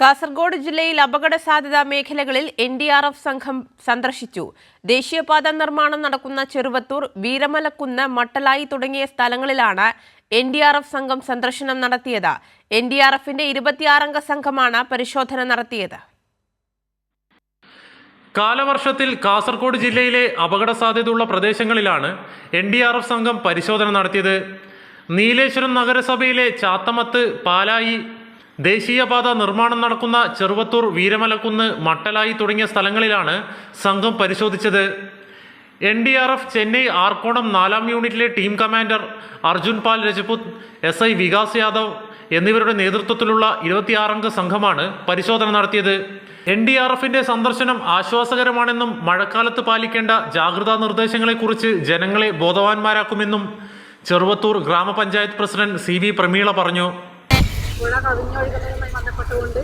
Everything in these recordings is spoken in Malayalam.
കാസർഗോഡ് ജില്ലയിൽ അപകട സാധ്യതാ മേഖലകളിൽ NDRF സംഘം സന്ദർശിച്ചു. ദേശീയപാത നിർമ്മാണം നടക്കുന്ന ചെറുവത്തൂർ, വീരമലക്കുന്ന്, മട്ടലായി തുടങ്ങിയ സ്ഥലങ്ങളിലാണ് NDRF സംഘം സന്ദർശനം നടത്തിയത്. NDRFന്റെ 26-അംഗ സംഘമാണ് പരിശോധന നടത്തിയത്. കാലവർഷത്തിൽ കാസർഗോഡ് ജില്ലയിലെ അപകട സാധ്യതയുള്ള പ്രദേശങ്ങളിലാണ് NDRF സംഘം പരിശോധന നടത്തിയത്. നീലേശ്വരം നഗരസഭയിലെ ചാത്തമത്ത്, പാലായി, ദേശീയപാത നിർമ്മാണം നടക്കുന്ന ചെറുവത്തൂർ, വീരമലക്കുന്ന്, മട്ടലായി തുടങ്ങിയ സ്ഥലങ്ങളിലാണ് സംഘം പരിശോധിച്ചത്. NDRF ചെന്നൈ ആർക്കോണം 4-ാം യൂണിറ്റിലെ ടീം കമാൻഡർ അർജുൻ പാൽ രജപുത്, SI വികാസ് യാദവ് എന്നിവരുടെ നേതൃത്വത്തിലുള്ള 26-അംഗ സംഘമാണ് പരിശോധന നടത്തിയത്. NDRFന്റെ സന്ദർശനം ആശ്വാസകരമാണെന്നും മഴക്കാലത്ത് പാലിക്കേണ്ട ജാഗ്രതാ നിർദ്ദേശങ്ങളെക്കുറിച്ച് ജനങ്ങളെ ബോധവാന്മാരാക്കുമെന്നും ചെറുവത്തൂർ ഗ്രാമപഞ്ചായത്ത് പ്രസിഡന്റ് CV പ്രമീള പറഞ്ഞു. പുഴ കവിഞ്ഞൊഴുകുന്നതുമായി ബന്ധപ്പെട്ടുകൊണ്ട്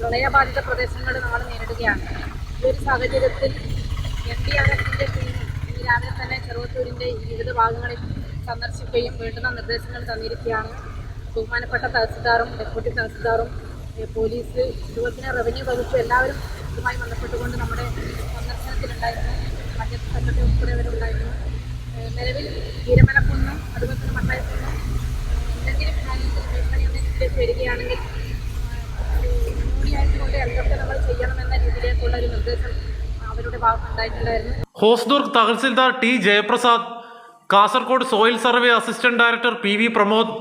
പ്രളയബാധിത പ്രദേശങ്ങൾ നമ്മൾ നേരിടുകയാണ്. ഈ ഒരു സാഹചര്യത്തിൽ NDRFന്റെ ടീം ഇന്ന് രാവിലെ തന്നെ ചെറുവത്തൂരിൻ്റെ വിവിധ ഭാഗങ്ങളിൽ സന്ദർശിക്കുകയും വേണ്ടുന്ന നിർദ്ദേശങ്ങൾ തന്നിരിക്കുകയാണ്. ബഹുമാനപ്പെട്ട തഹസിൽദാറും ഡെപ്യൂട്ടി തഹസിൽദാറും പോലീസ്, അതുപോലെ റവന്യൂ വകുപ്പ് എല്ലാവരും ഇതുമായി ബന്ധപ്പെട്ടുകൊണ്ട് നമ്മുടെ സന്ദർശനത്തിലുണ്ടായിരുന്നു. പഞ്ചായത്ത് സെക്രട്ടറി ഉൾപ്പെടെയുള്ളവരുണ്ടായിരുന്നു. നിലവിൽ വീരമലക്കുന്നും അതുപോലെ തന്നെ മട്ടായക്കുന്നും എന്തെങ്കിലും ഭീഷണിയൊന്നും വരികയാണെങ്കിൽ യൂണിയായിട്ടുകൊണ്ട് എന്തൊക്കെ നമ്മൾ ചെയ്യണമെന്ന രീതിയിലേക്കുള്ള ഒരു നിർദ്ദേശം അവരുടെ ഭാഗത്തുണ്ടായിട്ടുണ്ടായിരുന്നു. Hosdurg tahsildar T Jayaprasad, Kasaragod soil survey assistant director PV Pramod,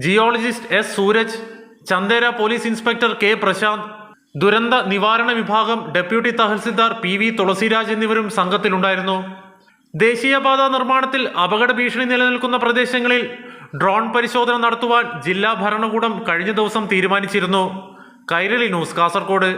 geologist S Sooraj, Chandera police inspector K Prashanth, ദുരന്ത നിവാരണ വിഭാഗം ഡെപ്യൂട്ടി തഹസിൽദാർ PV തുളസിരാജ് എന്നിവരും സംഘത്തിലുണ്ടായിരുന്നു. ദേശീയപാത നിർമ്മാണത്തിൽ അപകട ഭീഷണി നിലനിൽക്കുന്ന പ്രദേശങ്ങളിൽ ഡ്രോൺ പരിശോധന നടത്തുവാൻ ജില്ലാ ഭരണകൂടം കഴിഞ്ഞ ദിവസം തീരുമാനിച്ചിരുന്നു. കൈരളി ന്യൂസ്, കാസർഗോഡ്.